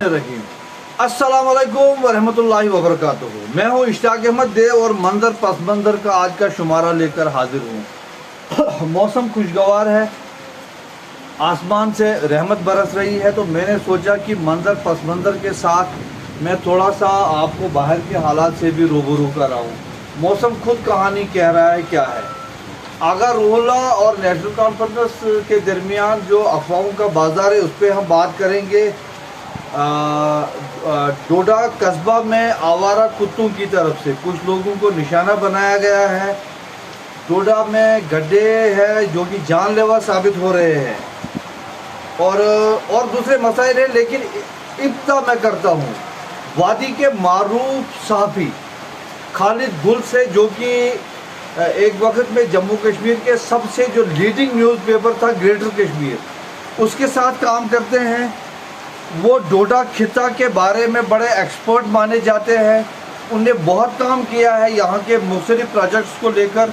रहीम। अस्सलाम वालेकुम वरहमतुल्लाहि वबरकातुहू। मैं हूँ इश्ताक अहमद देव और मंजर पस मंजर का आज का शुमारा लेकर हाजिर हूँ। मौसम खुशगवार है, आसमान से रहमत बरस रही है, तो मैंने सोचा कि मंजर पस मंजर के साथ मैं थोड़ा सा आपको बाहर के हालात से भी रूबरू कराऊँ। मौसम खुद कहानी कह रहा है क्या है। आगा रूहुल्लाह और नेशनल कॉन्फ्रेंस के दरमियान जो अफवाहों का बाजार है उस पर हम बात करेंगे। डोडा कस्बा में आवारा कुत्तों की तरफ से कुछ लोगों को निशाना बनाया गया है। डोडा में गड्ढे हैं जो कि जानलेवा साबित हो रहे हैं और दूसरे मसाइल हैं, लेकिन इब्तिदा मैं करता हूँ वादी के मारूफ सहाफ़ी खालिद गुल से, जो कि एक वक्त में जम्मू कश्मीर के सबसे जो लीडिंग न्यूज़पेपर था ग्रेटर कश्मीर, उसके साथ काम करते हैं। वो डोडा खिता के बारे में बड़े एक्सपर्ट माने जाते हैं। उनने बहुत काम किया है यहाँ के मुख्तलिफ प्रोजेक्ट्स को लेकर,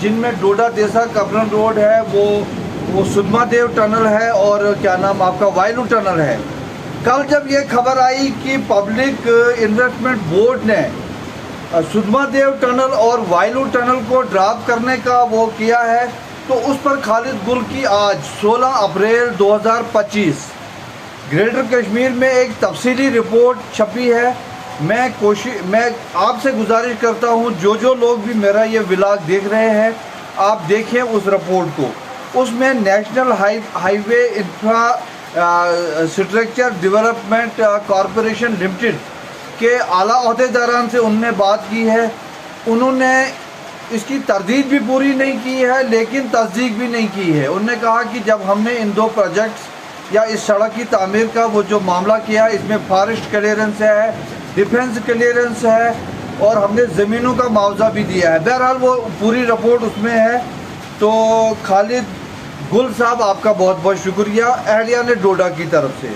जिनमें डोडा देसा कबरन रोड है, वो सुधमादेव टनल है और क्या नाम आपका वायलू टनल है। कल जब ये खबर आई कि पब्लिक इन्वेस्टमेंट बोर्ड ने सुधमादेव टनल और वायलू टनल को ड्रॉप करने का वो किया है, तो उस पर खालिद गुल की आज 16 अप्रैल 2025 ग्रेटर कश्मीर में एक तफसीली रिपोर्ट छपी है। मैं आपसे गुजारिश करता हूं, जो लोग भी मेरा ये व्लॉग देख रहे हैं, आप देखें उस रिपोर्ट को। उसमें national highway infrastructure development corporation limited के आला अहदेदारान से उनने बात की है। उन्होंने इसकी तरदीद भी पूरी नहीं की है, लेकिन तस्दीक भी नहीं की है। उन्होंने कहा कि जब हमने इन दो प्रोजेक्ट्स या इस सड़क की तामीर का वो जो मामला किया, इसमें फॉरेस्ट क्लियरेंस है, डिफेंस क्लियरेंस है और हमने ज़मीनों का मुआवजा भी दिया है। बहरहाल वो पूरी रिपोर्ट उसमें है। तो खालिद गुल साहब, आपका बहुत बहुत शुक्रिया। अहलिया ने डोडा की तरफ से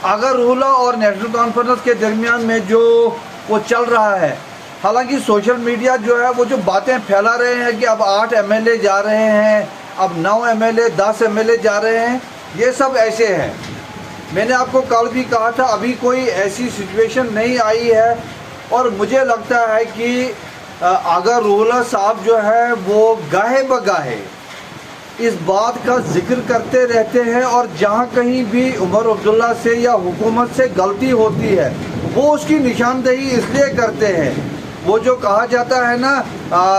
आगा रूहुल्लाह और नेशनल कॉन्फ्रेंस के दरमियान में जो वो चल रहा है, हालांकि सोशल मीडिया जो है वो जो बातें फैला रहे हैं कि अब 8 MLA जा रहे हैं, अब 9 MLA 10 MLA जा रहे हैं, ये सब ऐसे हैं। मैंने आपको कल भी कहा था, अभी कोई ऐसी सिचुएशन नहीं आई है और मुझे लगता है कि आगा रूहुल्लाह साहब जो है वो गाहे बगाहे इस बात का जिक्र करते रहते हैं और जहाँ कहीं भी उमर अब्दुल्ला से या हुकूमत से गलती होती है वो उसकी निशानदेही इसलिए करते हैं। वो जो कहा जाता है ना,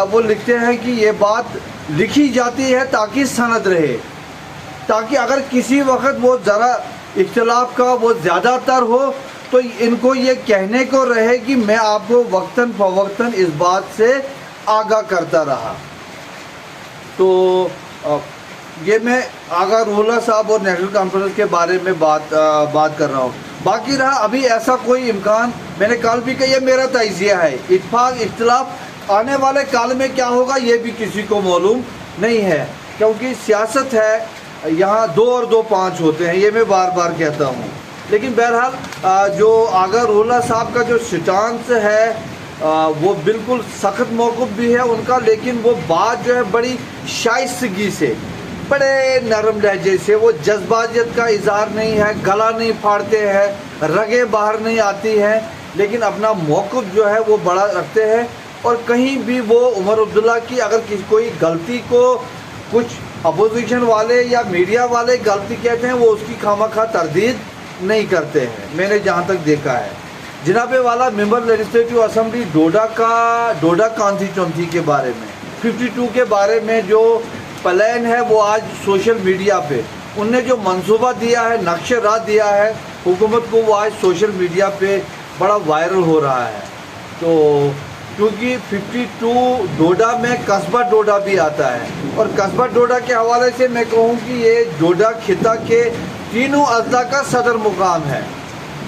वो लिखते हैं कि ये बात लिखी जाती है ताकि सनद रहे, ताकि अगर किसी वक्त वो ज़रा इख्तिलाफ का वो ज़्यादातर हो तो इनको ये कहने को रहे कि मैं आपको वक्तन फ़वक्तन इस बात से आगाह करता रहा। तो ये मैं आगा रूहुल्लाह साहब और नेशनल कॉन्फ्रेंस के बारे में बात कर रहा हूँ। बाकी रहा अभी ऐसा कोई इम्कान, मैंने कल भी कहा, ये मेरा तजिया है। इत्तेफाक इख्तिलाफ आने वाले काल में क्या होगा ये भी किसी को मालूम नहीं है, क्योंकि सियासत है, यहाँ 2 और 2 5 होते हैं, ये मैं बार बार कहता हूँ। लेकिन बहरहाल जो आगा रूहुल्लाह साहब का जो स्टांस है वो बिल्कुल सख्त मौक़िफ़ भी है उनका, लेकिन वो बात जो है बड़ी शाइस्तगी से, बड़े नरम लहजे से, वो जज्बातियत का इज़हार नहीं है, गला नहीं फाड़ते हैं, रगें बाहर नहीं आती हैं, लेकिन अपना मौक़िफ़ जो है वो बड़ा रखते हैं। और कहीं भी वो उमर अब्दुल्ला की अगर कोई गलती को कुछ अपोजिशन वाले या मीडिया वाले गलती कहते हैं, वो उसकी खामखा तरदीद नहीं करते हैं, मैंने जहाँ तक देखा है। जनाबे वाला मेंबर लेजिस्लेटिव असेंबली डोडा कॉन्स्टिट्यूंसी के बारे में 52 के बारे में जो प्लान है वो आज सोशल मीडिया पे उनने जो मंसूबा दिया है, नक्शे राह दिया है हुकूमत को, वो आज सोशल मीडिया पे बड़ा वायरल हो रहा है। तो क्योंकि 52 डोडा में कस्बा डोडा भी आता है और कस्बा डोडा के हवाले से मैं कहूँ कि ये डोडा खिता के तीनों अजला का सदर मुकाम है।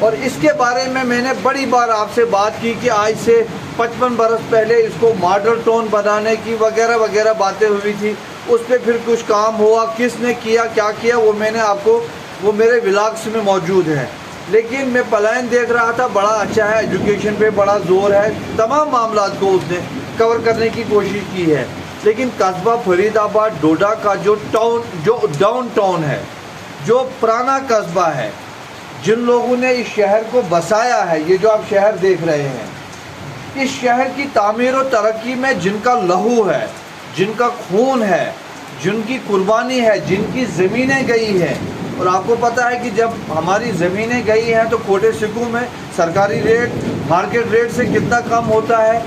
और इसके बारे में मैंने बड़ी बार आपसे बात की कि आज से 55 बरस पहले इसको मॉडल टाउन बनाने की वगैरह वगैरह बातें हुई थी। उस पर फिर कुछ काम हुआ, किसने किया क्या किया वो मैंने आपको, वो मेरे व्लॉग्स में मौजूद है। लेकिन मैं प्लान देख रहा था, बड़ा अच्छा है, एजुकेशन पे बड़ा जोर है, तमाम मामला को उसने कवर करने की कोशिश की है। लेकिन कस्बा फरीदाबाद डोडा का जो डाउन टाउन है, जो पुराना कस्बा है, جن لوگوں نے اس شہر کو بسایا ہے، یہ جو آپ شہر دیکھ رہے ہیں، اس شہر کی تعمیر و ترقی میں جن کا لہو ہے، جن کا خون ہے، جن کی قربانی ہے، جن کی زمینیں گئی ہیں، اور آپ کو پتہ ہے کہ جب ہماری زمینیں گئی ہیں تو کوٹے سکوں میں سرکاری ریٹ مارکیٹ ریٹ سے کتنا کم ہوتا ہے،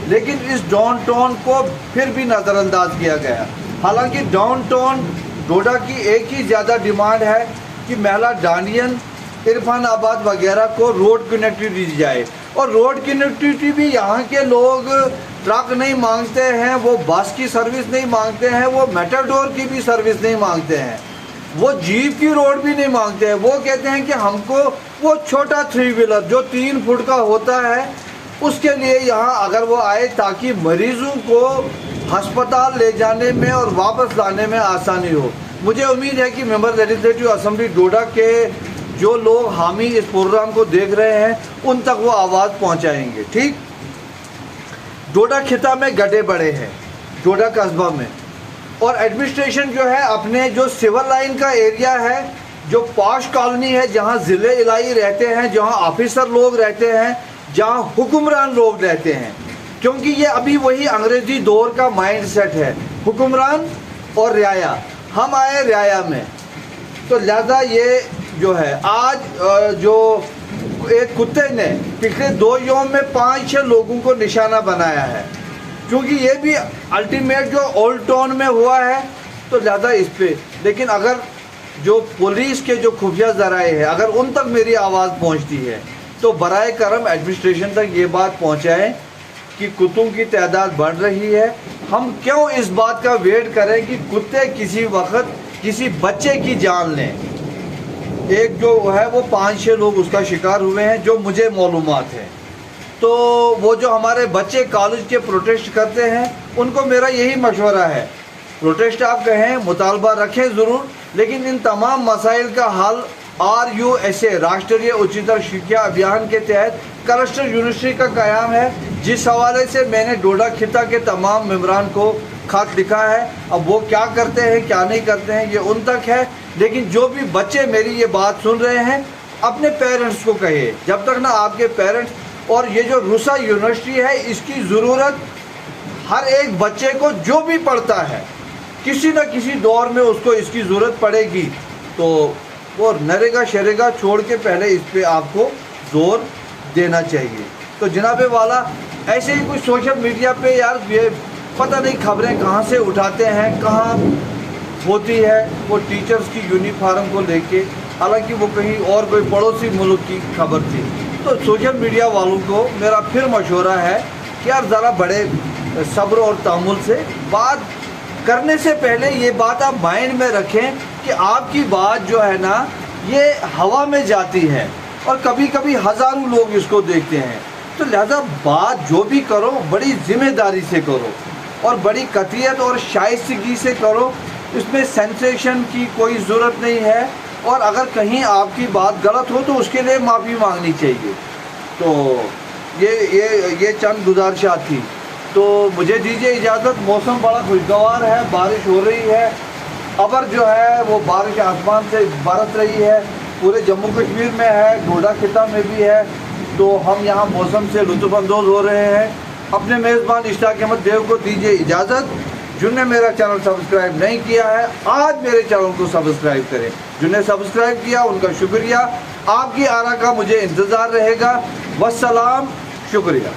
لیکن اس ڈاؤن ٹاؤن کو پھر بھی نظر انداز کیا گیا۔ حالانکہ ڈاؤن ٹاؤن ڈوڈا کی ایک ہی زیادہ ڈیمانڈ ہے کہ محلہ ڈانڈین، عرفان آباد وغیرہ کو روڈ کنیکٹیوٹی دی جائے، اور روڈ کنیکٹیوٹی بھی یہاں کے لوگ ٹرک نہیں مانگتے ہیں، وہ بس کی سروس نہیں مانگتے ہیں، وہ میٹاڈور کی بھی سروس نہیں مانگتے ہیں، وہ جیپ کی روڈ بھی نہیں مانگتے ہیں۔ وہ کہتے ہیں کہ ہم کو وہ چھوٹا 3 ویلر جو 3 فٹ کا ہوتا ہے اس کے لیے یہاں اگر وہ آئے تاکہ مریضوں کو ہسپتال لے جانے میں اور واپس لانے میں آسانی ہو۔ مجھے امید ہے کہ ممبر لیجسلیٹو اسمبلی ڈوڈا کے جو لوگ حامی اس پروگرام کو دیکھ رہے ہیں ان تک وہ آواز پہنچائیں گے۔ ٹھیک، ڈوڈا خطہ میں گڈھے بڑے ہیں، ڈوڈا قصبہ میں، اور ایڈمنسٹریشن جو ہے اپنے جو سول لائن کا ایریا ہے، جو پاش کالونی ہے، جہاں ضلع الہی رہتے ہیں، جہاں آفیسر لوگ رہتے ہیں، جہاں حکمران لوگ رہتے ہیں، کیونکہ یہ ابھی وہی انگریزی دور کا مائنڈ سیٹ ہے، حکمران اور رعایا۔ ہم آئے رعایا میں، تو لہذا یہ جو ہے آج جو ایک کتے نے پچھلے 2 یوم میں 5-6 لوگوں کو نشانہ بنایا ہے، کیونکہ یہ بھی الٹیمیٹ جو اولڈ ٹاؤن میں ہوا ہے، تو لہذا اس پہ، لیکن اگر جو پولیس کے جو خفیہ ذرائع ہے اگر ان تک میری آواز پہنچتی ہے تو برائے کرم ایڈمنسٹریشن تک یہ بات پہنچائیں کہ کتوں کی تعداد بڑھ رہی ہے۔ ہم کیوں اس بات کا ویٹ کریں کہ کتے کسی وقت کسی بچے کی جان لیں؟ ایک جو ہے وہ 5-6 لوگ اس کا شکار ہوئے ہیں جو مجھے معلومات ہیں۔ تو وہ جو ہمارے بچے کالج کے پروٹیسٹ کرتے ہیں ان کو میرا یہی مشورہ ہے، پروٹیسٹ آپ کہیں، مطالبہ رکھیں ضرور، لیکن ان تمام مسائل کا حل RUSA راشٹریہ اچتر شکھیا ابھیان کے تحت کلسٹر یونیورسٹی کا قیام ہے، جس حوالے سے میں نے ڈوڈا خطہ کے تمام ممبران کو خط لکھا ہے۔ اب وہ کیا کرتے ہیں کیا نہیں کرتے ہیں یہ ان تک ہے، لیکن جو بھی بچے میری یہ بات سن رہے ہیں اپنے پیرنٹس کو کہے، جب تک نہ آپ کے پیرنٹس، اور یہ جو روسا یونیورسٹی ہے اس کی ضرورت ہر ایک بچے کو جو بھی پڑھتا ہے کسی نہ کسی دور میں اس کو اس کی ضرورت پڑے گی، تو وہ نریگا شریگا چھوڑ کے پہلے اس پہ آپ کو زور دینا چاہیے۔ تو جناب والا ایسے ہی کچھ سوشل میڈیا پہ یار یہ پتہ نہیں خبریں کہاں سے اٹھاتے ہیں، کہاں ہوتی ہے وہ ٹیچرز کی یونیفارم کو لے کے، حالانکہ وہ کہیں اور کوئی پڑوسی ملک کی خبر تھی۔ تو سوشل میڈیا والوں کو میرا پھر مشورہ ہے کہ یار ذرا بڑے صبر اور تحمل سے بات کرنے سے پہلے یہ بات آپ مائنڈ میں رکھیں کہ آپ کی بات جو ہے نا یہ ہوا میں جاتی ہے، اور کبھی کبھی ہزاروں لوگ اس کو دیکھتے ہیں، تو لہذا بات جو بھی کرو بڑی ذمہ داری سے کرو اور بڑی قطعیت اور شائستگی سے کرو، اس میں سینسیشن کی کوئی ضرورت نہیں ہے، اور اگر کہیں آپ کی بات غلط ہو تو اس کے لیے معافی مانگنی چاہیے۔ تو یہ چند گزارشات تھی، تو مجھے دیجیے اجازت۔ موسم بڑا خوشگوار ہے، بارش ہو رہی ہے، ابر جو ہے وہ بارش آسمان سے برس رہی ہے، پورے جموں کشمیر میں ہے، ڈوڈا خطہ میں بھی ہے، تو ہم یہاں موسم سے لطف اندوز ہو رہے ہیں۔ اپنے میزبان اشتاق احمد دیو کو دیجیے اجازت۔ جن نے میرا چینل سبسکرائب نہیں کیا ہے آج میرے چینل کو سبسکرائب کریں، جن نے سبسکرائب کیا ان کا شکریہ، آپ کی آرا کا مجھے انتظار رہے گا۔ والسلام، شکریہ۔